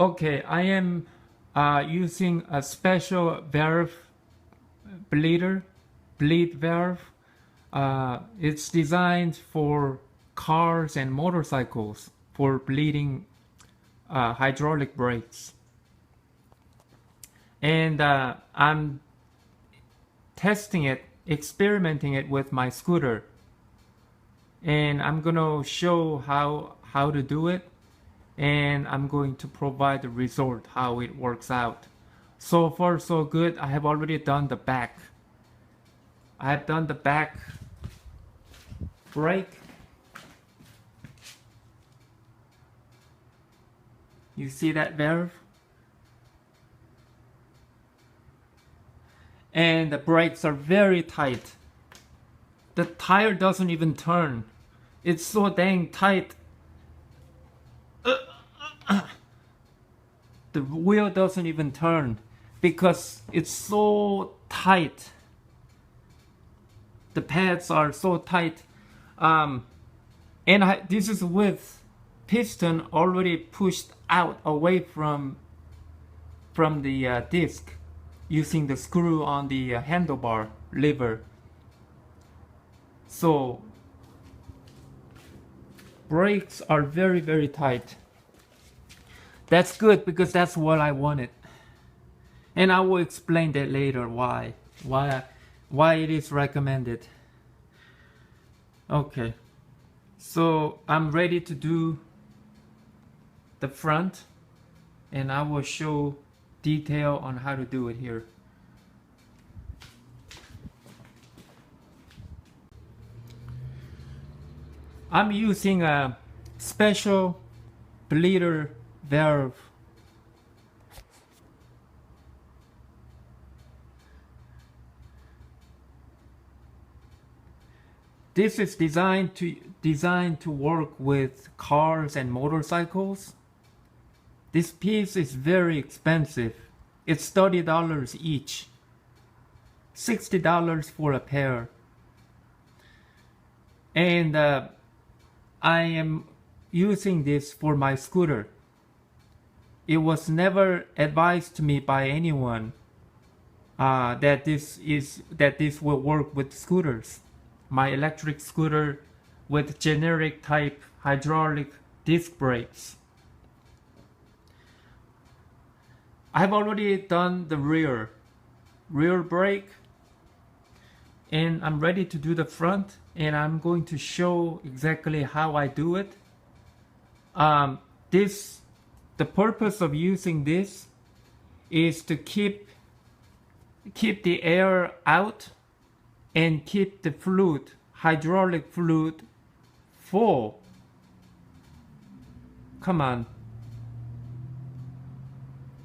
Okay, I am using a special valve bleed valve. It's designed for cars and motorcycles for bleeding hydraulic brakes. And I'm testing it, experimenting it with my scooter. And I'm gonna show how to do it. And I'm going to provide the result, how it works out. So far so good. I have already done the back. I have done the back brake. You see that valve? And the brakes are very tight. The tire doesn't even turn. It's so dang tight. The wheel doesn't even turn because it's so tight. The pads are so tight. This is with piston already pushed out away from the disc using the screw on the handlebar lever. So brakes are very, very tight. That's good because that's what I wanted. And I will explain that later why it is recommended. Okay. So I'm ready to do the front and I will show detail on how to do it here. I'm using a special bleeder valve. This is designed to work with cars and motorcycles. This piece is very expensive. It's $30 each. $60 for a pair. And I am using this for my scooter. It was never advised to me by anyone that this will work with scooters. My electric scooter with generic type hydraulic disc brakes. I've already done the rear brake and I'm ready to do the front, and I'm going to show exactly how I do it. The purpose of using this is to keep the air out and keep the fluid, hydraulic fluid, full. Come on.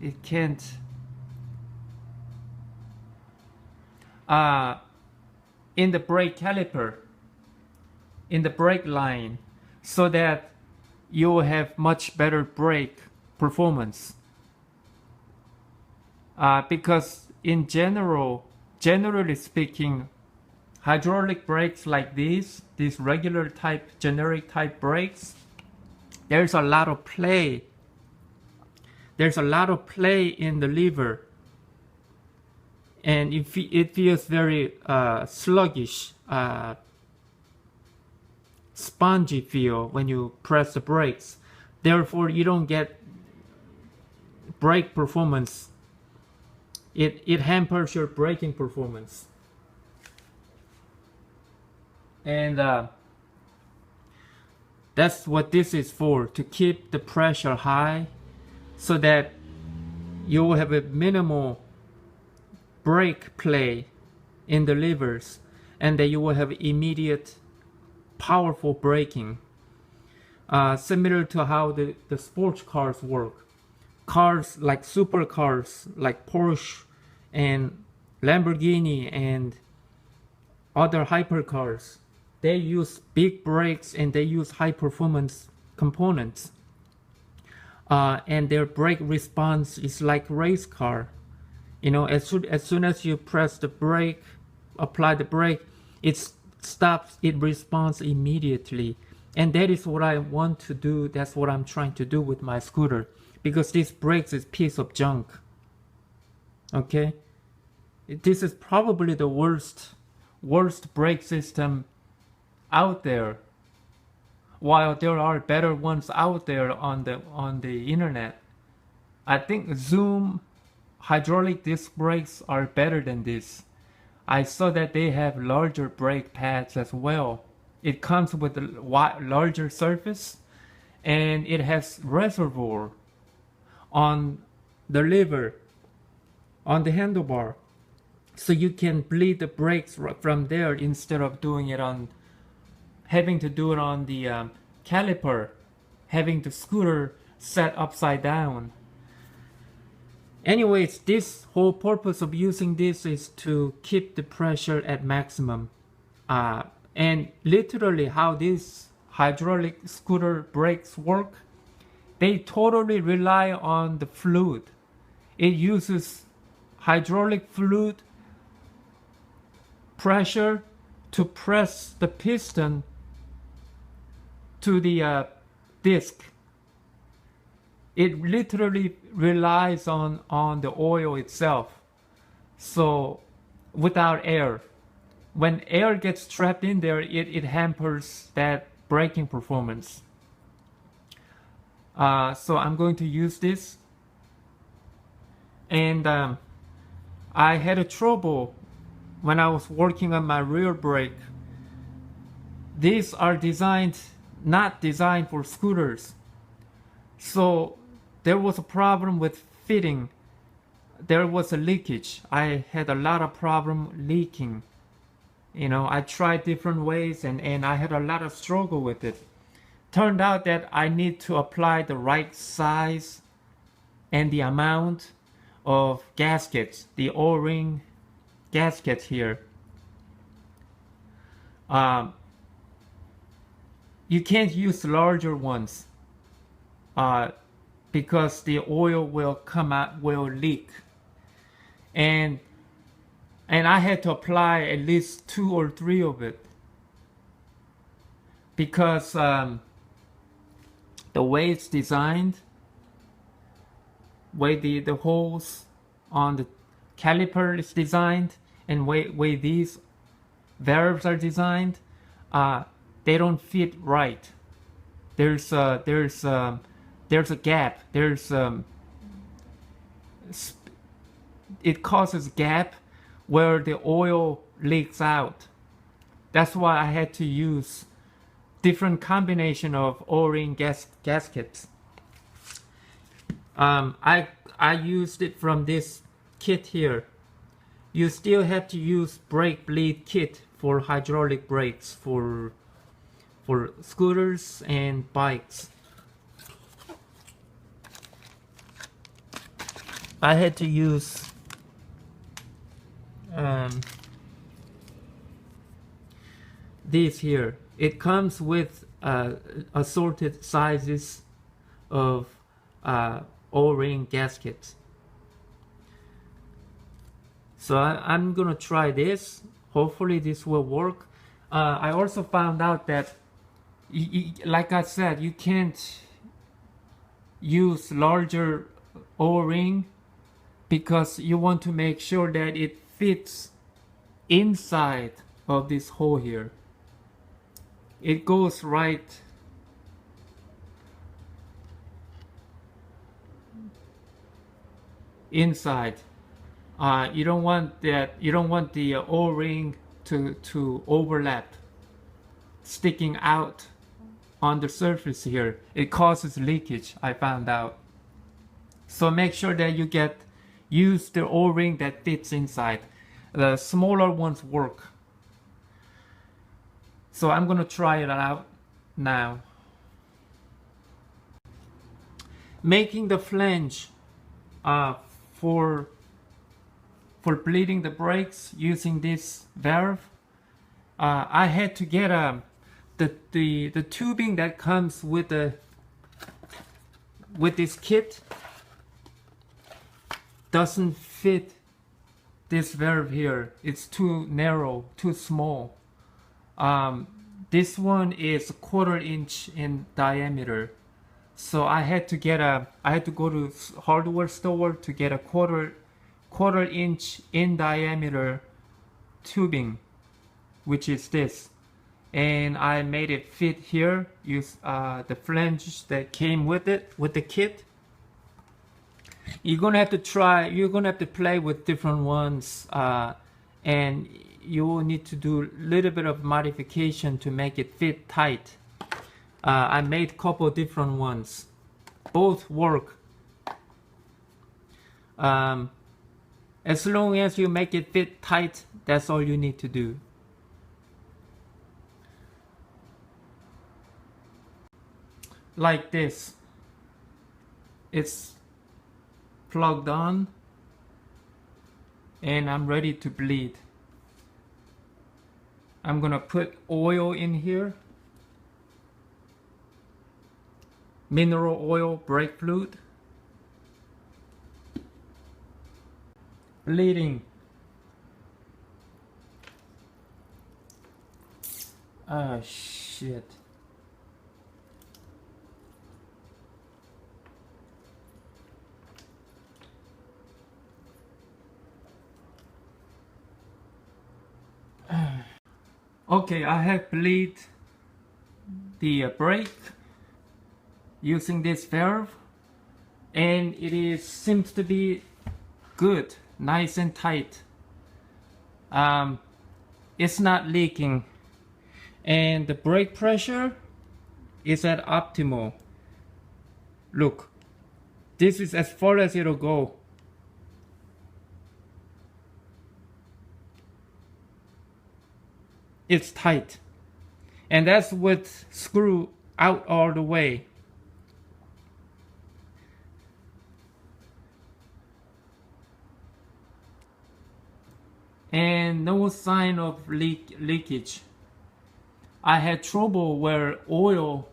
It can't. In the brake caliper, in the brake line, so that you will have much better brake performance. Because in generally speaking, hydraulic brakes like these regular type, generic type brakes, there's a lot of play. There's a lot of play in the lever. And it feels very sluggish, spongy feel when you press the brakes. Therefore, you don't get brake performance. It hampers your braking performance. And that's what this is for, to keep the pressure high so that you will have a minimal brake play in the levers, and that you will have immediate powerful braking, similar to how the sports cars work. Cars like supercars like Porsche and Lamborghini and other hypercars, they use big brakes and they use high performance components, and their brake response is like race car. You know, as soon as you press the brake, apply the brake, it stops, it responds immediately. And that is what I want to do. That's what I'm trying to do with my scooter, because this brakes is piece of junk. Okay, this is probably the worst brake system out there, while there are better ones out there on the internet. I think Zoom hydraulic disc brakes are better than this. I saw that they have larger brake pads as well. It comes with a larger surface, and it has reservoir on the lever, on the handlebar, so you can bleed the brakes from there instead of doing it on, having to do it on the caliper, having the scooter set upside down. Anyways, this whole purpose of using this is to keep the pressure at maximum. And literally how these hydraulic scooter brakes work, they totally rely on the fluid. It uses hydraulic fluid pressure to press the piston to the disc. It literally relies on the oil itself. So without air, when air gets trapped in there, it hampers that braking performance. So I'm going to use this. And I had a trouble when I was working on my rear brake. These are not designed for scooters. So there was a problem with fitting. There was a leakage. I had a lot of problem leaking. You know, I tried different ways and I had a lot of struggle with it. Turned out that I need to apply the right size and the amount of gaskets, the O-ring gaskets here. You can't use larger ones because the oil will come out, will leak. And I had to apply at least 2 or 3 of it, because the way it's designed, way the holes on the caliper is designed, and way these valves are designed, they don't fit right. There's a gap. It causes gap where the oil leaks out. That's why I had to use different combination of O-ring gaskets. I used it from this kit here. You still have to use brake bleed kit for hydraulic brakes for scooters and bikes. I had to use this here. It comes with assorted sizes of O-ring gaskets. So I'm gonna try this. Hopefully this will work. I also found out that, like I said, you can't use larger O-ring because you want to make sure that it fits inside of this hole here. It goes right inside. You don't want that. You don't want the O-ring to overlap, sticking out on the surface here. It causes leakage, I found out. So make sure that you use the O-ring that fits inside. The smaller ones work. So I'm gonna try it out now. Making the flange for bleeding the brakes using this valve. I had to get the tubing that comes with this kit doesn't fit this valve here. It's too narrow, too small. This one is 1/4 inch in diameter. So I had to go to hardware store to get a quarter inch in diameter tubing, which is this. And I made it fit here, use the flange that came with it, with the kit. You're gonna have to play with different ones, and you will need to do a little bit of modification to make it fit tight. I made a couple different ones. Both work. As long as you make it fit tight, that's all you need to do. Like this. It's plugged on, and I'm ready to bleed. I'm gonna put oil in here. Mineral oil, brake fluid. Bleeding. Ah, shit. Okay, I have bleed the brake using this valve, and it seems to be good, nice and tight. It's not leaking, and the brake pressure is at optimal. Look, this is as far as it'll go. It's tight, and that's with screw out all the way. And no sign of leakage. I had trouble where oil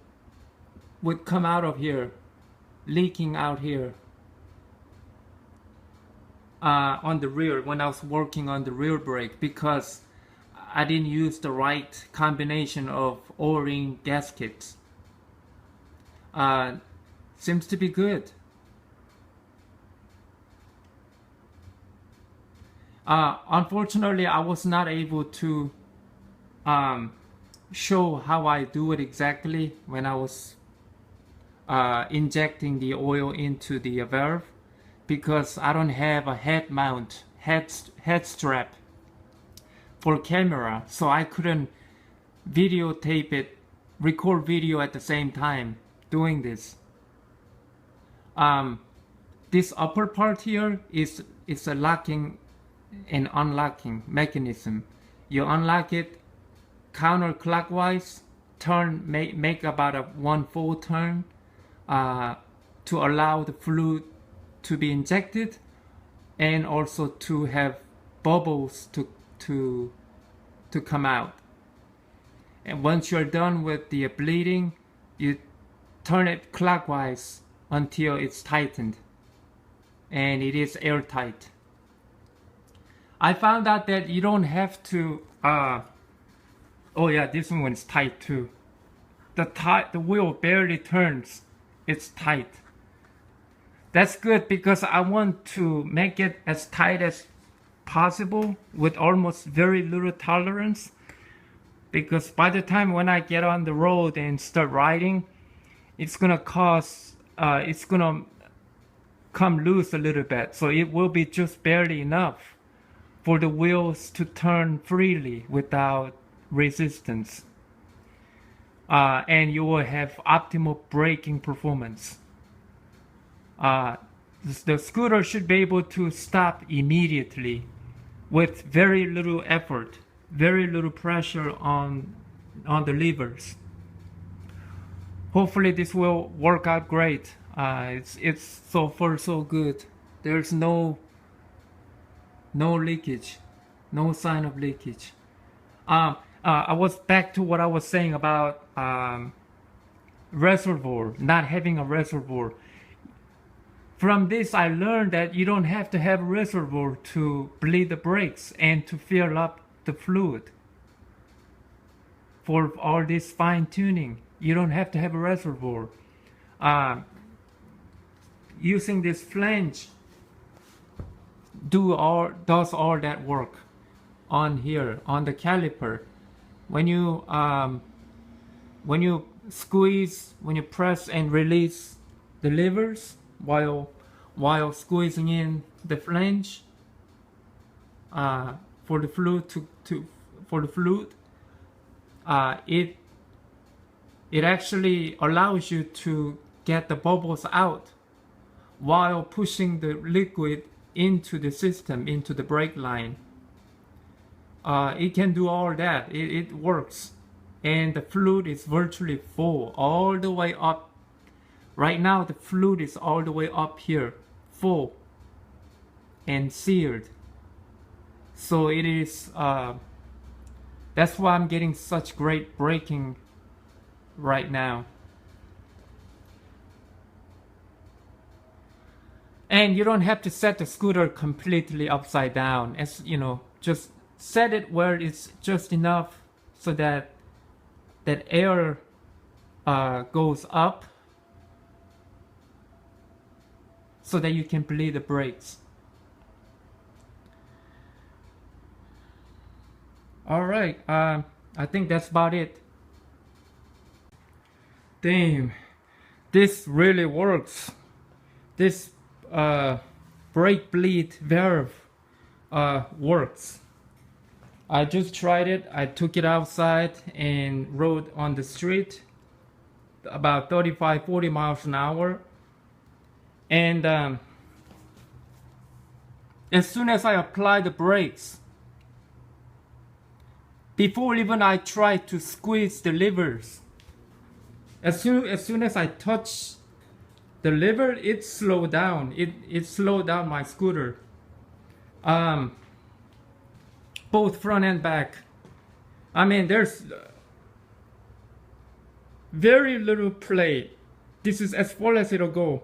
would come out of here, leaking out here on the rear when I was working on the rear brake, because I didn't use the right combination of O-ring gaskets. Seems to be good. Unfortunately, I was not able to show how I do it exactly when I was injecting the oil into the valve, because I don't have a head strap for camera, so I couldn't videotape it, record video at the same time doing this. This upper part here is a locking and unlocking mechanism. You unlock it counterclockwise, make about a 1 full turn to allow the fluid to be injected, and also to have bubbles to come out. And once you're done with the bleeding, you turn it clockwise until it's tightened and it is airtight. I found out that you don't have to oh yeah, this one's tight too. The wheel barely turns. It's tight. That's good, because I want to make it as tight as possible with almost very little tolerance, because by the time when I get on the road and start riding, it's gonna come loose a little bit, so it will be just barely enough for the wheels to turn freely without resistance, and you will have optimal braking performance. The scooter should be able to stop immediately with very little effort, very little pressure on the levers. Hopefully this will work out great. It's so far so good. There's no leakage, no sign of leakage. I was back to what I was saying about reservoir, not having a reservoir. From this, I learned that you don't have to have a reservoir to bleed the brakes and to fill up the fluid. for all this fine tuning. You don't have to have a reservoir. Using this flange does all that work on here on the caliper. When you squeeze, when you press and release the levers while squeezing in the flange for the fluid it actually allows you to get the bubbles out while pushing the liquid into the system, into the brake line. It can do all that. It works, and the fluid is virtually full all the way up. Right now the fluid is all the way up here, full and seared. So it is that's why I'm getting such great braking right now. And you don't have to set the scooter completely upside down. As you know, just set it where it's just enough so that air goes up so that you can bleed the brakes. All right, I think that's about it. Damn, this really works. This brake bleed valve works. I just tried it. I took it outside and rode on the street about 35-40 miles an hour, and as soon as I applied the brakes, before even I tried to squeeze the levers, as soon as I touched the lever, it slowed down. It slowed down my scooter. Both front and back. I mean, there's very little play. This is as far as it'll go.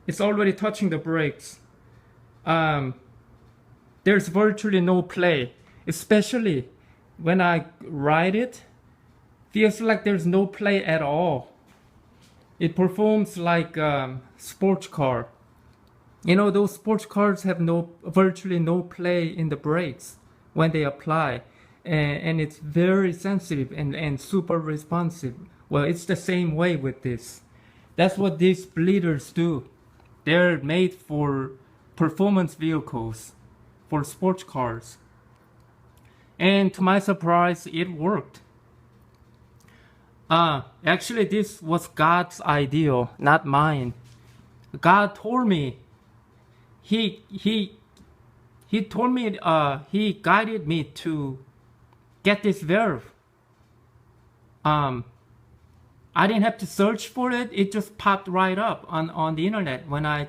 It's already touching the brakes. There's virtually no play, especially when I ride it. Feels like there's no play at all. It performs like sports car. You know, those sports cars have virtually no play in the brakes when they apply, and it's very sensitive and super responsive. Well, it's the same way with this. That's what these bleeders do. They're made for performance vehicles, for sports cars. And to my surprise, it worked. Actually, this was God's idea, not mine. God told me, He told me, He guided me to get this valve. I didn't have to search for it. It just popped right up on the internet when I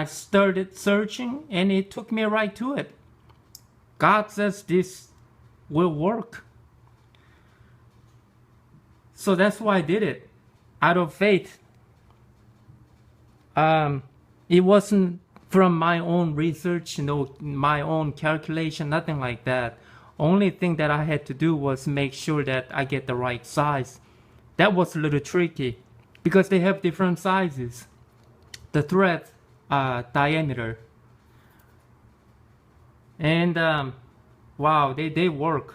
started searching, and it took me right to it. God says this will work. So that's why I did it, out of faith. It wasn't from my own research, my own calculation, nothing like that. Only thing that I had to do was make sure that I get the right size. That was a little tricky because they have different sizes. The thread diameter. And wow, they work.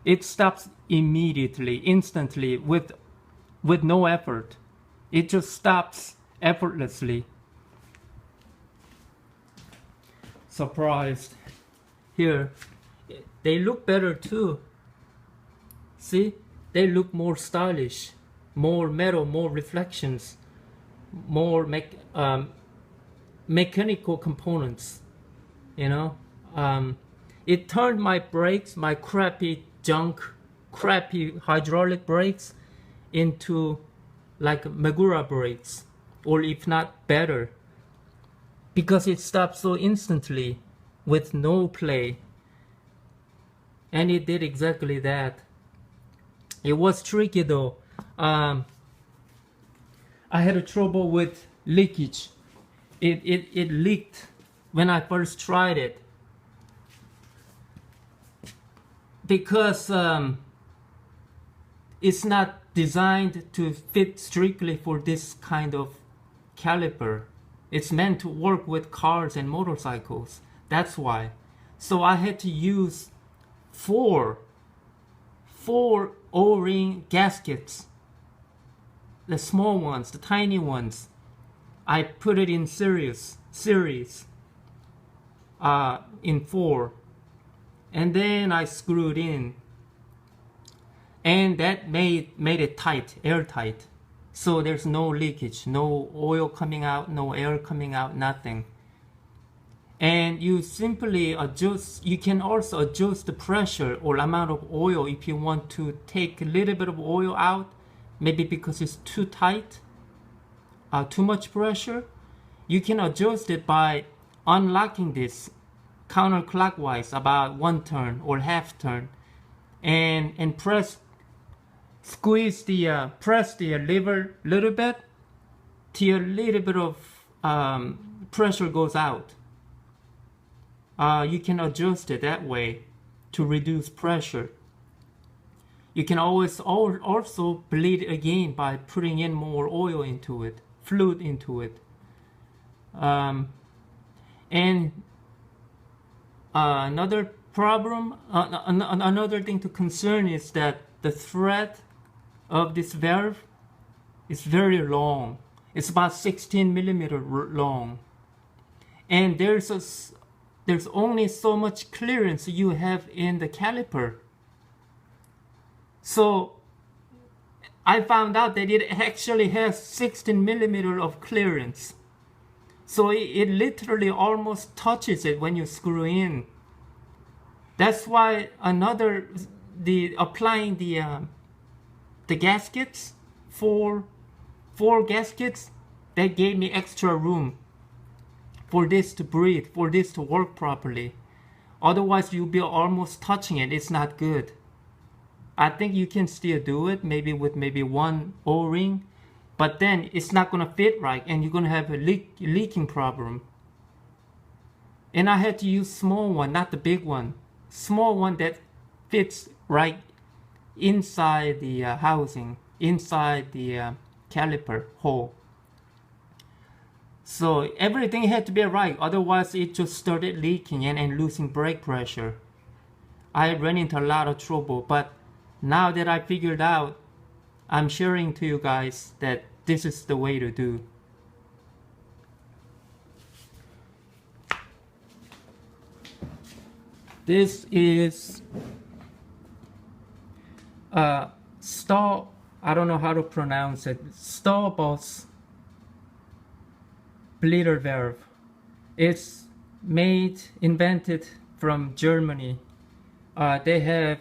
It stops immediately, instantly, with no effort. It just stops effortlessly. Surprised. Here, they look better too. See, they look more stylish, more metal, more reflections, more mechanical components. You know, it turned my brakes, my crappy hydraulic brakes, into like Magura brakes, or if not better, because it stopped so instantly with no play. And it did exactly that. It was tricky though. I had a trouble with leakage. It leaked when I first tried it. because it's not designed to fit strictly for this kind of caliper. It's meant to work with cars and motorcycles. That's why. So I had to use four O-ring gaskets, the small ones, the tiny ones. I put it in series in 4, and then I screwed in, and that made it tight, airtight. So there's no leakage, no oil coming out, no air coming out, nothing. And you simply adjust. You can also adjust the pressure or amount of oil if you want to take a little bit of oil out, maybe because it's too tight, too much pressure. You can adjust it by unlocking this counterclockwise about 1 turn or half turn, and press the lever a little bit till a little bit of pressure goes out. You can adjust it that way to reduce pressure. You can always also bleed again by putting in more oil into it, fluid into it. And another problem, another thing to concern is that the thread of this valve is very long. It's about 16 millimeter long, and there's only so much clearance you have in the caliper. So I found out that it actually has 16 millimeter of clearance. So it literally almost touches it when you screw in. That's why applying the gaskets, four gaskets, that gave me extra room for this to breathe, for this to work properly. Otherwise you'll be almost touching it. It's not good. I think you can still do it, maybe with one O-ring, but then it's not gonna fit right, and you're gonna have a leaking problem. And I had to use small one, not the big one. Small one that fits right inside the housing, inside the caliper hole. So everything had to be right, otherwise it just started leaking and losing brake pressure. I ran into a lot of trouble, but now that I figured out, I'm sharing to you guys that this is the way to do. This is I don't know how to pronounce it. Starboss bleeder valve. It's invented from Germany. They have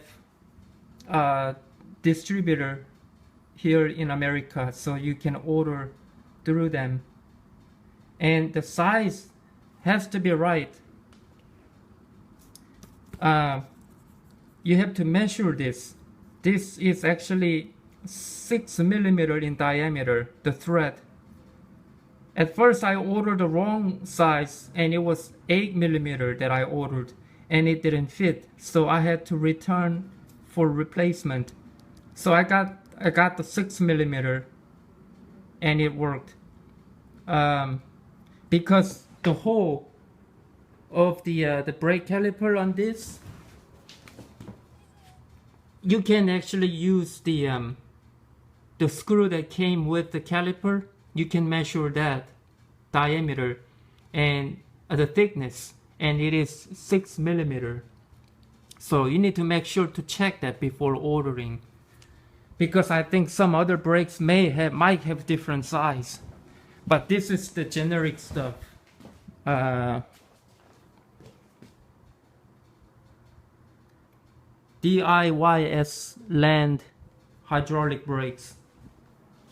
a distributor here in America, so you can order through them. And the size has to be right. You have to measure this. This is actually 6 millimeter in diameter, the thread. At first I ordered the wrong size, and it was 8 millimeter that I ordered, and it didn't fit, so I had to return for replacement. So I got the 6 millimeter, and it worked. Because the hole of the brake caliper on this, you can actually use the screw that came with the caliper. You can measure that diameter and the thickness, and it is 6 millimeter. So you need to make sure to check that before ordering, because I think some other brakes might have different size, but this is the generic stuff. DYISLAND Hydraulic Brakes,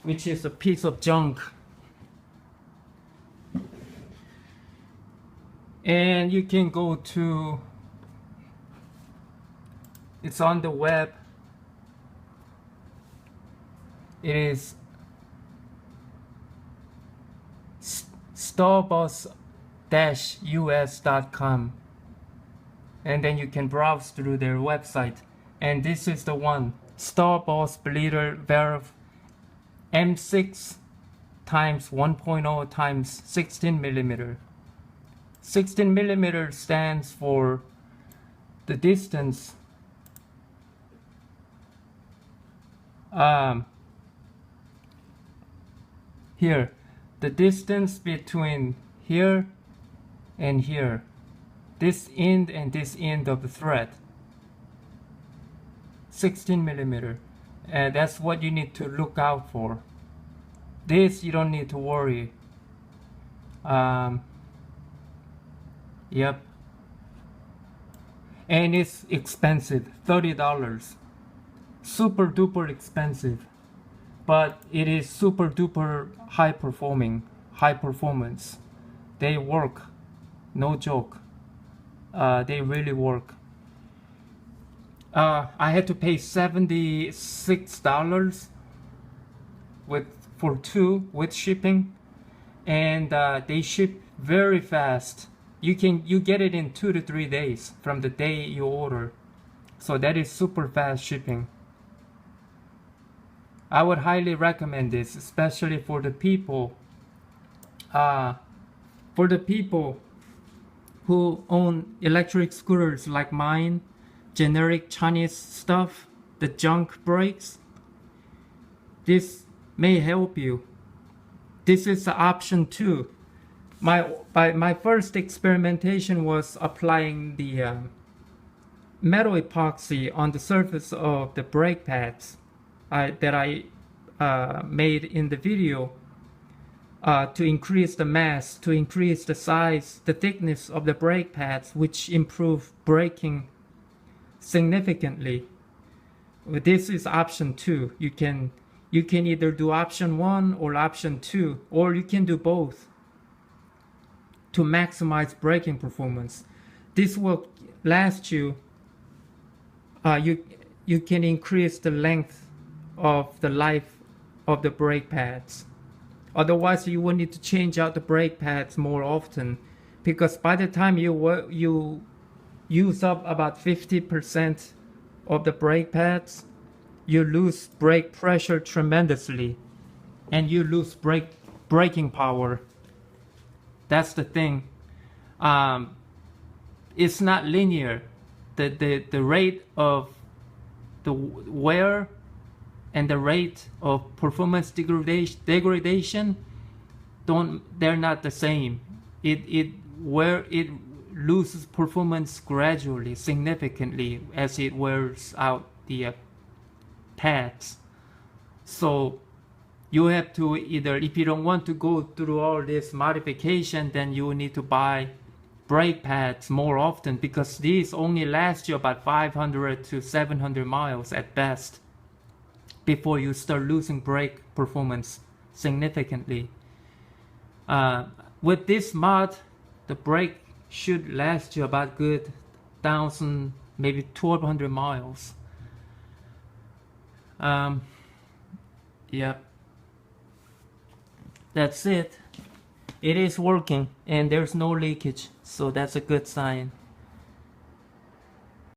which is a piece of junk. And you can go to, it's on the web. It is starboss-us.com, and then you can browse through their website. and this is the one, Starboss Splitter Valve M6 times 1.0 times 16 millimeter. 16 millimeter stands for the distance here, the distance between here and here, this end and this end of the thread. 16 millimeter, and that's what you need to look out for. This you don't need to worry. Yep, and it's expensive, $30, super duper expensive, but it is super duper high performance. They work, no joke. They really work. I had to pay $76 for two with shipping, and they ship very fast. You get it in 2 to 3 days from the day you order, so that is super fast shipping. I would highly recommend this, especially for the people who own electric scooters like mine, generic Chinese stuff, the junk brakes. This may help you. This is the option 2. My first experimentation was applying the metal epoxy on the surface of the brake pads that I made in the video to increase the mass, to increase the size, the thickness of the brake pads, which improve braking significantly. This is option 2. You can either do option 1 or option 2, or you can do both to maximize braking performance. This will last you. You can increase the length of the life of the brake pads. Otherwise, you will need to change out the brake pads more often, because by the time you use up about 50% of the brake pads, you lose brake pressure tremendously, and you lose braking power. That's the thing. It's not linear. The rate of the wear and the rate of performance degradation they're not the same. It loses performance gradually, significantly, as it wears out the pads. So you have to either, if you don't want to go through all this modification, then you need to buy brake pads more often, because these only last you about 500 to 700 miles at best before you start losing brake performance significantly. With this mod, the brake should last you about good 1,000, maybe 1,200 miles. Yep, that's it. It is working and there's no leakage, so that's a good sign.